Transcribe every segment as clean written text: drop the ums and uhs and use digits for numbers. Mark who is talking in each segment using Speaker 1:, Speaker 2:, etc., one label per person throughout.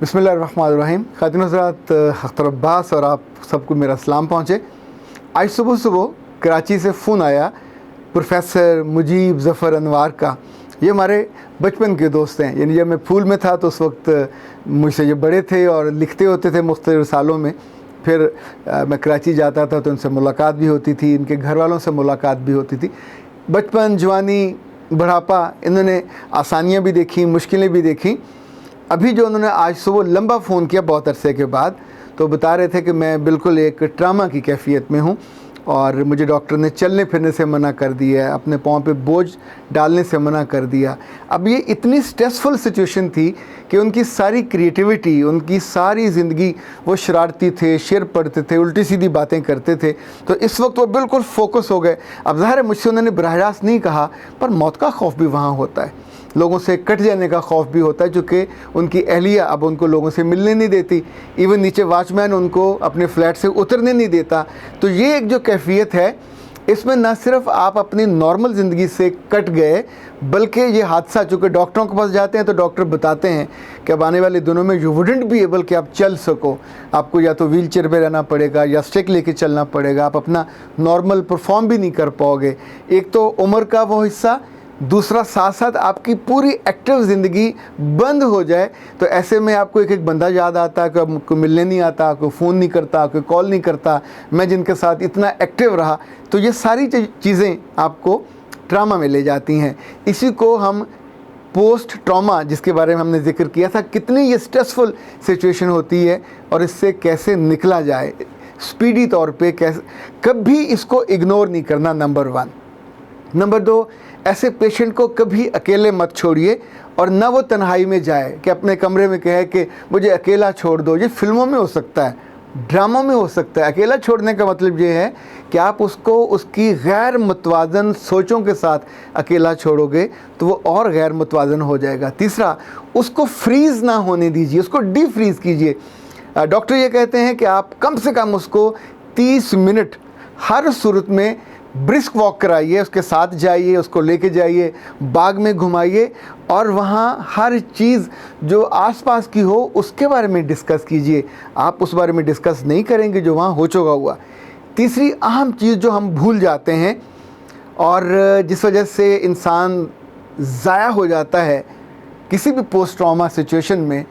Speaker 1: बिस्मिल्लाहिर्रहमानिर्रहीम। ख़ातिन हज़रात, अख्तर अब्बास और आप सबको मेरा सलाम पहुँचे। आज सुबह सुबह कराची से फ़ोन आया प्रोफेसर मुजीब ज़फ़र अनवार का। ये हमारे बचपन के दोस्त हैं, यानी जब मैं फूल में था तो उस वक्त मुझसे ये बड़े थे और लिखते होते थे मुख्तलिफ़ सालों में। फिर मैं कराची जाता था तो उनसे मुलाकात भी होती थी, इनके घर वालों से मुलाकात भी होती थी। बचपन, जवानी, बुढ़ापा, इन्होंने आसानियाँ भी देखी, मुश्किलें भी देखी। अभी जो उन्होंने आज सुबह लंबा फ़ोन किया बहुत अरसे के बाद, तो बता रहे थे कि मैं बिल्कुल एक ट्रामा की कैफियत में हूँ और मुझे डॉक्टर ने चलने फिरने से मना कर दिया है, अपने पाँव पे बोझ डालने से मना कर दिया। अब ये इतनी स्ट्रेसफुल सिचुएशन थी कि उनकी सारी क्रिएटिविटी, उनकी सारी ज़िंदगी, वो शरारती थे, शेर पढ़ते थे, उल्टी सीधी बातें करते थे। तो इस वक्त वो बिल्कुल फोकस हो गए। अब ज़ाहिर है मुझसे उन्होंने बराह रास्त नहीं कहा, पर मौत का खौफ भी वहाँ होता है, लोगों से कट जाने का खौफ भी होता है, चूँकि उनकी अहलिया अब उनको लोगों से मिलने नहीं देती। इवन नीचे वॉचमैन उनको अपने फ्लैट से उतरने नहीं देता। तो ये एक जो कैफियत है, इसमें ना सिर्फ आप अपनी नॉर्मल ज़िंदगी से कट गए, बल्कि ये हादसा, चूँकि डॉक्टरों के पास जाते हैं तो डॉक्टर बताते हैं कि अब आने वाले दिनों में यू वुडंट बी एबल कि आप चल सको, आपको या तो व्हील चेयर पर रहना पड़ेगा या स्टिक लेके चलना पड़ेगा, आप अपना नॉर्मल परफॉर्म भी नहीं कर पाओगे। एक तो उम्र का वो हिस्सा, दूसरा साथ साथ आपकी पूरी एक्टिव ज़िंदगी बंद हो जाए। तो ऐसे में आपको एक एक बंदा याद आता है कि आपको मिलने नहीं आता, कोई फ़ोन नहीं करता, कोई कॉल नहीं करता, मैं जिनके साथ इतना एक्टिव रहा। तो ये सारी चीज़ें आपको ट्रामा में ले जाती हैं। इसी को हम पोस्ट ट्रॉमा, जिसके बारे में हमने जिक्र किया था, कितनी ये स्ट्रेसफुल सिचुएशन होती है और इससे कैसे निकला जाए स्पीडी तौर पे, कैसे कभी इसको इग्नोर नहीं करना, नंबर 1। नंबर 2, ऐसे पेशेंट को कभी अकेले मत छोड़िए और ना वो तन्हाई में जाए कि अपने कमरे में कहे कि मुझे अकेला छोड़ दो। ये फिल्मों में हो सकता है, ड्रामों में हो सकता है। अकेला छोड़ने का मतलब ये है कि आप उसको उसकी गैर मुतवाज़न सोचों के साथ अकेला छोड़ोगे तो वो और गैर मुतवाज़न हो जाएगा। तीसरा, उसको फ्रीज़ ना होने दीजिए, उसको डी फ्रीज़ कीजिए। डॉक्टर ये कहते हैं कि आप कम से कम उसको 30 मिनट हर सूरत में ब्रिस्क वॉक कराइए, उसके साथ जाइए, उसको लेके जाइए, बाग में घुमाइए और वहाँ हर चीज़ जो आसपास की हो उसके बारे में डिस्कस कीजिए। आप उस बारे में डिस्कस नहीं करेंगे जो वहाँ हो चुका हुआ। तीसरी अहम चीज़ जो हम भूल जाते हैं और जिस वजह से इंसान ज़ाया हो जाता है किसी भी पोस्ट ट्रॉमा सिचुएशन में,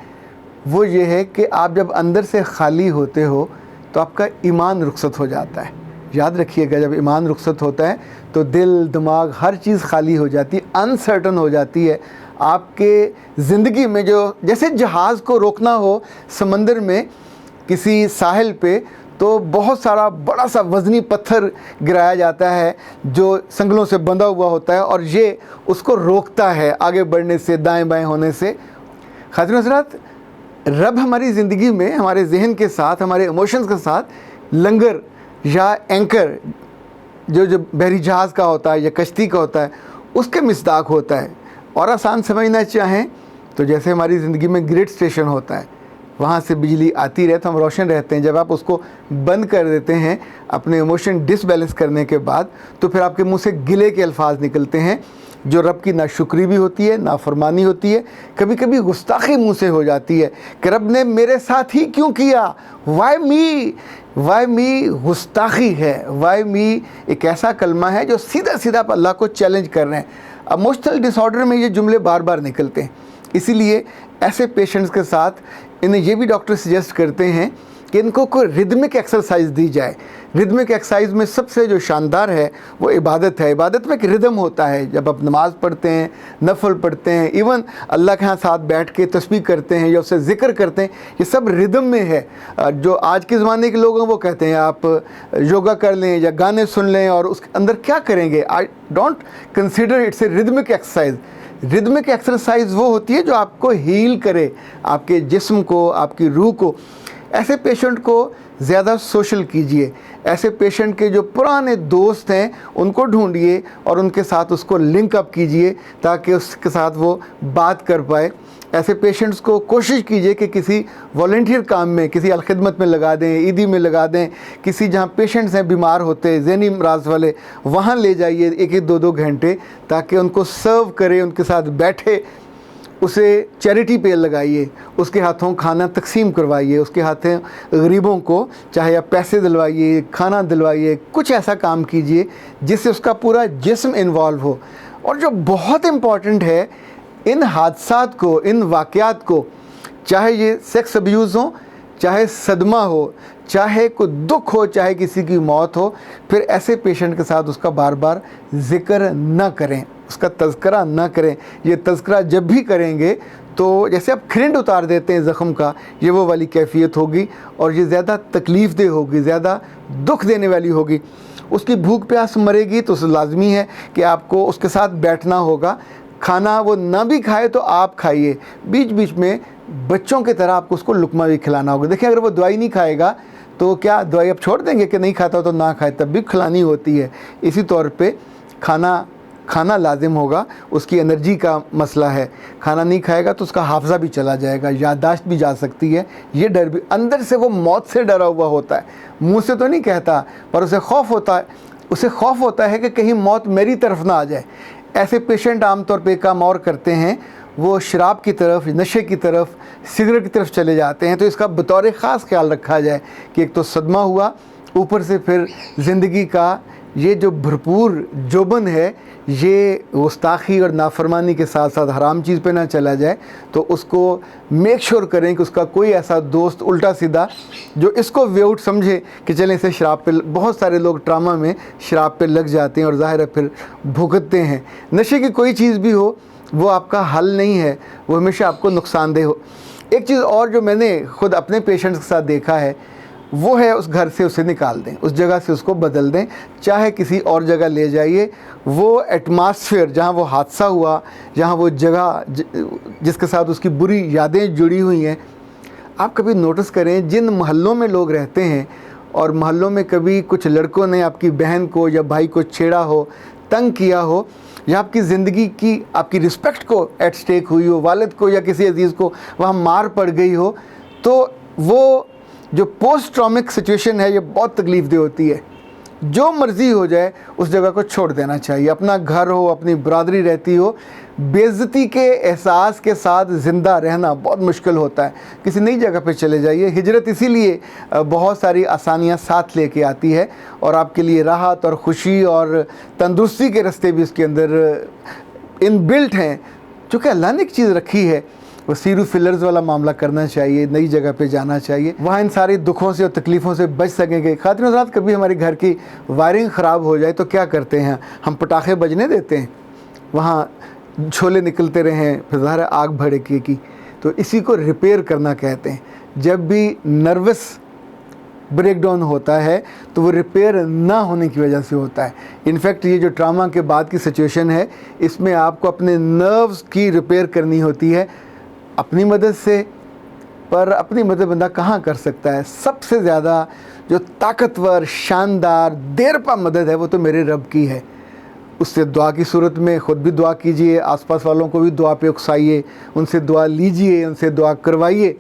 Speaker 1: वो ये है कि आप जब अंदर से खाली होते हो तो आपका ईमान रुखसत हो जाता है। याद रखिएगा, जब ईमान रुखसत होता है तो दिल, दिमाग, हर चीज़ खाली हो जाती है, अनसर्टन हो जाती है। आपके ज़िंदगी में जो, जैसे जहाज़ को रोकना हो समंदर में किसी साहिल पे, तो बहुत सारा बड़ा सा वज़नी पत्थर गिराया जाता है जो संगलों से बंधा हुआ होता है और ये उसको रोकता है आगे बढ़ने से, दाएं बाएं होने से। ख़ातिन हज़रात, रब हमारी ज़िंदगी में हमारे जहन के साथ, हमारे इमोशंस के साथ लंगर या एंकर जो बहरी जहाज़ का होता है या कश्ती का होता है, उसके मिसदाक होता है। और आसान समझना चाहें तो जैसे हमारी ज़िंदगी में ग्रिड स्टेशन होता है, वहाँ से बिजली आती रहती है, हम रोशन रहते हैं। जब आप उसको बंद कर देते हैं अपने इमोशन डिसबैलेंस करने के बाद, तो फिर आपके मुंह से गिले के अल्फाज निकलते हैं जो रब की नाशुक्री भी होती है, नाफरमानी होती है, कभी कभी गुस्ताखी मुंह से हो जाती है कि रब ने मेरे साथ ही क्यों किया, वाई मी गुस्ताखी है। वाई मी एक ऐसा कलमा है जो सीधा सीधा आप अल्लाह को चैलेंज कर रहे हैं। इमोशनल डिसऑर्डर में ये जुमले बार बार निकलते हैं। इसीलिए ऐसे पेशेंट्स के साथ इन्हें ये भी डॉक्टर सजेस्ट करते हैं कि इनको कोई रिदमिक एक्सरसाइज दी जाए। रिदमिक एक्सरसाइज में सबसे जो शानदार है वो इबादत है। इबादत में एक रिदम होता है, जब आप नमाज़ पढ़ते हैं, नफल पढ़ते हैं, इवन अल्लाह के यहाँ साथ बैठ के तस्बीह करते हैं या उससे ज़िक्र करते हैं, ये सब रिदम में है। जो आज के ज़माने के लोग हैं वो कहते हैं आप योगा कर लें या गाने सुन लें और उसके अंदर क्या करेंगे। I don't consider it's a rhythmic exercise. Rhythmic exercise वो होती है जो आपको हील करे, आपके जिस्म को, आपकी रूह को। ऐसे पेशेंट को ज़्यादा सोशल कीजिए। ऐसे पेशेंट के जो पुराने दोस्त हैं उनको ढूंढिए और उनके साथ उसको लिंक अप कीजिए ताकि उसके साथ वो बात कर पाए। ऐसे पेशेंट्स को कोशिश कीजिए कि किसी वॉलंटियर काम में, किसी अलखिदमत में लगा दें, ईदी में लगा दें, किसी जहाँ पेशेंट्स हैं बीमार होते, ज़हनी अमराज वाले, वहाँ ले जाइए 1-2 घंटे ताकि उनको सर्व करें, उनके साथ बैठे उसे चैरिटी पे लगाइए, उसके हाथों खाना तकसीम करवाइए, उसके हाथों गरीबों को चाहे आप पैसे दिलवाइए, खाना दिलवाइए, कुछ ऐसा काम कीजिए जिससे उसका पूरा जिस्म इन्वॉल्व हो। और जो बहुत इम्पॉर्टेंट है, इन हादसात को, इन वाक़यात को, चाहे ये सेक्स अब्यूज़ हो, चाहे सदमा हो, चाहे कोई दुख हो, चाहे किसी की मौत हो, फिर ऐसे पेशेंट के साथ उसका बार बार ज़िक्र न करें, उसका तज़किरा न करें। ये तज़किरा जब भी करेंगे तो जैसे आप खिरंड उतार देते हैं ज़ख़म का, ये वो वाली कैफ़ियत होगी और ये ज़्यादा तकलीफ़ दे होगी, ज़्यादा दुख देने वाली होगी। उसकी भूख प्यास मरेगी तो लाज़मी है कि आपको उसके साथ बैठना होगा। खाना वो ना भी खाए तो आप खाइए, बीच बीच में बच्चों की तरह आपको उसको लुकमा भी खिलाना होगा। देखिए, अगर वो दवाई नहीं खाएगा तो क्या दवाई आप छोड़ देंगे कि नहीं खाता तो ना खाए, तब भी खिलानी होती है। इसी तौर पे खाना लाजिम होगा। उसकी एनर्जी का मसला है, खाना नहीं खाएगा तो उसका हाफजा भी चला जाएगा, याददाश्त भी जा सकती है। ये डर भी अंदर से, वो मौत से डरा हुआ होता है, मुंह से तो नहीं कहता, पर उसे खौफ होता है। उसे खौफ होता है कि कहीं मौत मेरी तरफ ना आ जाए। ऐसे पेशेंट आमतौर पे काम और करते हैं, वो शराब की तरफ, नशे की तरफ, सिगरेट की तरफ चले जाते हैं। तो इसका बतौर ख़ास ख्याल रखा जाए कि एक तो सदमा हुआ, ऊपर से फिर ज़िंदगी का ये जो भरपूर जोबन है, ये गुस्ताखी और नाफरमानी के साथ साथ हराम चीज़ पे ना चला जाए। तो उसको मेक श्योर करें कि उसका कोई ऐसा दोस्त उल्टा सीधा जो इसको वे आउट समझे कि चलें इसे शराब पे, बहुत सारे लोग ट्रामा में शराब पे लग जाते हैं और ज़ाहिर है फिर भुगतते हैं। नशे की कोई चीज़ भी हो वो आपका हल नहीं है, वो हमेशा आपको नुकसानदेह हो। एक चीज़ और जो मैंने ख़ुद अपने पेशेंट्स के साथ देखा है, वो है उस घर से उसे निकाल दें, उस जगह से उसको बदल दें, चाहे किसी और जगह ले जाइए। वो एटमॉस्फेयर जहाँ वो हादसा हुआ, जहाँ वो जगह जिसके साथ उसकी बुरी यादें जुड़ी हुई हैं, आप कभी नोटिस करें जिन मोहल्लों में लोग रहते हैं और मोहल्लों में कभी कुछ लड़कों ने आपकी बहन को या भाई को छेड़ा हो, तंग किया हो, या आपकी ज़िंदगी की, आपकी रिस्पेक्ट को एट स्टेक हुई हो, वालिद को या किसी अजीज़ को वहाँ मार पड़ गई हो, तो वो जो पोस्ट ट्रॉमिक सिचुएशन है ये बहुत तकलीफ़देह होती है। जो मर्ज़ी हो जाए उस जगह को छोड़ देना चाहिए। अपना घर हो, अपनी बरादरी रहती हो, बेइज्जती के एहसास के साथ ज़िंदा रहना बहुत मुश्किल होता है। किसी नई जगह पे चले जाइए। हिजरत इसीलिए बहुत सारी आसानियाँ साथ लेके आती है और आपके लिए राहत और ख़ुशी और तंदुरुस्ती के रास्ते भी इसके अंदर इनबिल्ट हैं। चूँकि अल्लाह ने एक चीज़ रखी है, वो सीरू फिलर्स वाला मामला करना चाहिए, नई जगह पे जाना चाहिए, वहाँ इन सारे दुखों से और तकलीफ़ों से बच सकेंगे। खातिन हज़रात, कभी हमारे घर की वायरिंग ख़राब हो जाए तो क्या करते हैं हम? पटाखे बजने देते हैं, वहाँ छोले निकलते रहें, फिर ज़ाहिर आग भड़केगी। तो इसी को रिपेयर करना कहते हैं। जब भी नर्वस ब्रेक डाउन होता है तो वो रिपेयर ना होने की वजह से होता है। इनफैक्ट ये जो ट्रामा के बाद की सिचुएशन है, इसमें आपको अपने नर्व्स की रिपेयर करनी होती है अपनी मदद से, पर अपनी मदद बंदा कहाँ कर सकता है? सबसे ज़्यादा जो ताकतवर, शानदार, देरपा मदद है वो तो मेरे रब की है। उससे दुआ की सूरत में ख़ुद भी दुआ कीजिए, आसपास वालों को भी दुआ पे उकसाइए, उनसे दुआ लीजिए, उनसे दुआ करवाइए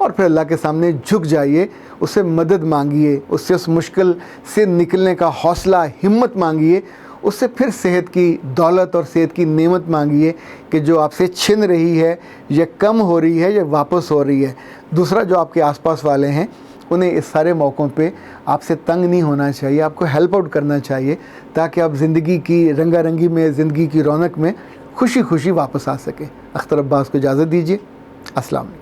Speaker 1: और फिर अल्लाह के सामने झुक जाइए, उससे मदद मांगिए, उससे उस मुश्किल से निकलने का हौसला, हिम्मत मांगिए, उससे फिर सेहत की दौलत और सेहत की नेमत मांगिए कि जो आपसे छिन रही है या कम हो रही है या वापस हो रही है। दूसरा, जो आपके आसपास वाले हैं उन्हें इस सारे मौक़ों पे आपसे तंग नहीं होना चाहिए, आपको हेल्प आउट करना चाहिए ताकि आप ज़िंदगी की रंगारंगी में, ज़िंदगी की रौनक में खुशी खुशी वापस आ सकें। अख्तर अब्बास को इजाज़त दीजिए। अस्सलाम वालेकुम।